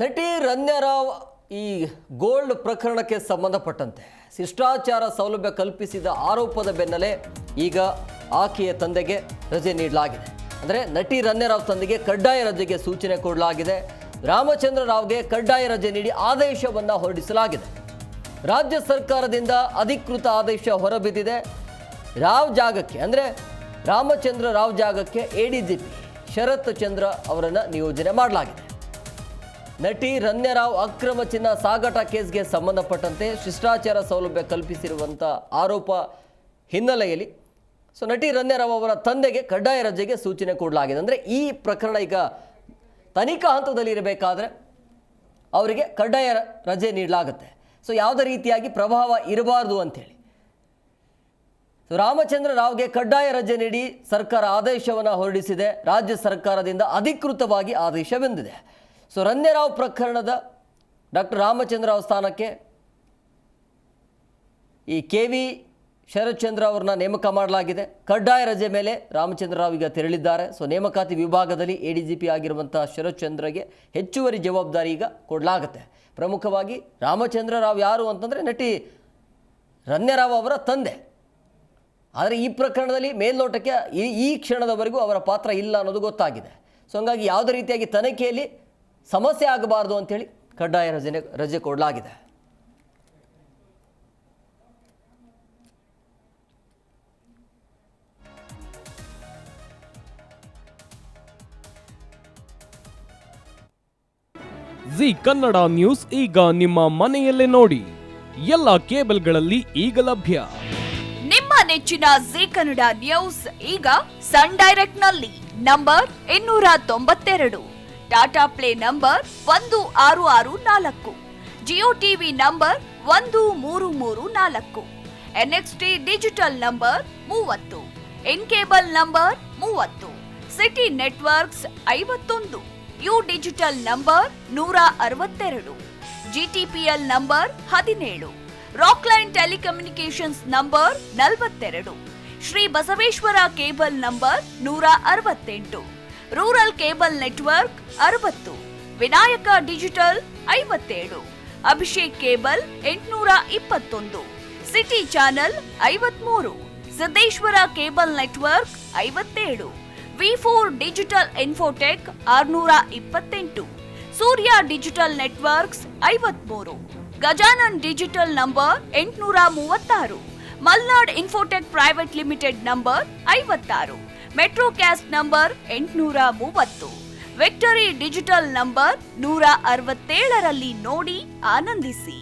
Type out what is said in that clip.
ನಟಿ ರಮ್ಯಾರಾವ್ ಈ ಗೋಲ್ಡ್ ಪ್ರಕರಣಕ್ಕೆ ಸಂಬಂಧಪಟ್ಟಂತೆ ಶಿಷ್ಟಾಚಾರ ಸೌಲಭ್ಯ ಕಲ್ಪಿಸಿದ ಆರೋಪದ ಬೆನ್ನಲ್ಲೇ ಈಗ ಆಕೆಯ ತಂದೆಗೆ ರಜೆ ನೀಡಲಾಗಿದೆ. ಅಂದರೆ ನಟಿ ರಮ್ಯಾರಾವ್ ತಂದೆಗೆ ಕಡ್ಡಾಯ ರಜೆಗೆ ಸೂಚನೆ ಕೊಡಲಾಗಿದೆ. ರಾಮಚಂದ್ರ ರಾವ್ಗೆ ಕಡ್ಡಾಯ ರಜೆ ನೀಡಿ ಆದೇಶವನ್ನು ಹೊರಡಿಸಲಾಗಿದೆ. ರಾಜ್ಯ ಸರ್ಕಾರದಿಂದ ಅಧಿಕೃತ ಆದೇಶ ಹೊರಬಿದ್ದಿದೆ. ರಾವ್ ಜಾಗಕ್ಕೆ ಅಂದರೆ ರಾಮಚಂದ್ರ ರಾವ್ ಜಾಗಕ್ಕೆ ಎಡಿಜಿಪಿ ಶರತ್ ಚಂದ್ರ ಅವರನ್ನು ನಿಯೋಜನೆ ಮಾಡಲಾಗಿದೆ. ನಟಿ ರಮ್ಯಾರಾವ್ ಅಕ್ರಮ ಚಿನ್ನ ಸಾಗಾಟ ಕೇಸ್ಗೆ ಸಂಬಂಧಪಟ್ಟಂತೆ ಶಿಷ್ಟಾಚಾರ ಸೌಲಭ್ಯ ಕಲ್ಪಿಸಿರುವಂಥ ಆರೋಪ ಹಿನ್ನೆಲೆಯಲ್ಲಿ ನಟಿ ರಮ್ಯಾರಾವ್ ಅವರ ತಂದೆಗೆ ಕಡ್ಡಾಯ ರಜೆಗೆ ಸೂಚನೆ ಕೊಡಲಾಗಿದೆ. ಅಂದರೆ ಈ ಪ್ರಕರಣ ಈಗ ತನಿಖಾ ಹಂತದಲ್ಲಿ ಇರಬೇಕಾದ್ರೆ ಅವರಿಗೆ ಕಡ್ಡಾಯ ರಜೆ ನೀಡಲಾಗುತ್ತೆ. ಯಾವುದೇ ರೀತಿಯಾಗಿ ಪ್ರಭಾವ ಇರಬಾರ್ದು ಅಂಥೇಳಿ ರಾಮಚಂದ್ರ ರಾವ್ಗೆ ಕಡ್ಡಾಯ ರಜೆ ನೀಡಿ ಸರ್ಕಾರ ಆದೇಶವನ್ನು ಹೊರಡಿಸಿದೆ. ರಾಜ್ಯ ಸರ್ಕಾರದಿಂದ ಅಧಿಕೃತವಾಗಿ ಆದೇಶ ಬಂದಿದೆ. ರಮ್ಯಾರಾವ್ ಪ್ರಕರಣದ ಡಾಕ್ಟರ್ ರಾಮಚಂದ್ರ ರಾವ್ ಸ್ಥಾನಕ್ಕೆ ಈ KV ಶರತ್ ಚಂದ್ರ ಅವ್ರನ್ನ ನೇಮಕ ಮಾಡಲಾಗಿದೆ. ಕಡ್ಡಾಯ ರಜೆ ಮೇಲೆ ರಾಮಚಂದ್ರ ರಾವ್ ಈಗ ತೆರಳಿದ್ದಾರೆ. ನೇಮಕಾತಿ ವಿಭಾಗದಲ್ಲಿ ADGP ಆಗಿರುವಂಥ ಶರತ್ ಚಂದ್ರಗೆ ಹೆಚ್ಚುವರಿ ಜವಾಬ್ದಾರಿ ಈಗ ಕೊಡಲಾಗುತ್ತೆ. ಪ್ರಮುಖವಾಗಿ ರಾಮಚಂದ್ರ ರಾವ್ ಯಾರು ಅಂತಂದರೆ ನಟಿ ರಮ್ಯಾರಾವ್ ಅವರ ತಂದೆ. ಆದರೆ ಈ ಪ್ರಕರಣದಲ್ಲಿ ಮೇಲ್ನೋಟಕ್ಕೆ ಈ ಕ್ಷಣದವರೆಗೂ ಅವರ ಪಾತ್ರ ಇಲ್ಲ ಅನ್ನೋದು ಗೊತ್ತಾಗಿದೆ. ಹಾಗಾಗಿ ಯಾವುದೇ ರೀತಿಯಾಗಿ ತನಿಖೆಯಲ್ಲಿ ಸಮಸ್ಯೆ ಆಗಬಾರ್ದು ಅಂಥೇಳಿ ಕಡ್ಡಾಯ ರಜೆ ಕೊಡಲಾಗಿದೆ. ಜಿ ಕನ್ನಡ ನ್ಯೂಸ್ ಈಗ ನಿಮ್ಮ ಮನೆಯಲ್ಲೇ ನೋಡಿ. ಎಲ್ಲ ಕೇಬಲ್ಗಳಲ್ಲಿ ಈಗ ಲಭ್ಯ. ನಿಮ್ಮ ನೆಚ್ಚಿನ ಜಿ ಕನ್ನಡ ನ್ಯೂಸ್ ಈಗ ಸನ್ ಡೈರೆಕ್ಟ್ ನಲ್ಲಿ number 292, Tata play number 1664, Jio TV number 1334, NXT digital number 30, in cable number 30, city networks 51, U digital number 162, GTPL number 17, Rockline telecommunications number 42, Shri Basaveshwara cable number 168, rural cable network 60, Vinayaka digital 57, Abhishek cable 821, city channel 53, Siddeshwara cable network 57, V4 digital Infotech 628, Surya digital networks 53, Gajanan digital number 836, Malnad infotech private limited number 56, metrocast number 830, victory digital number 167ರಲ್ಲಿ ನೋಡಿ ಆನಂದಿಸಿ.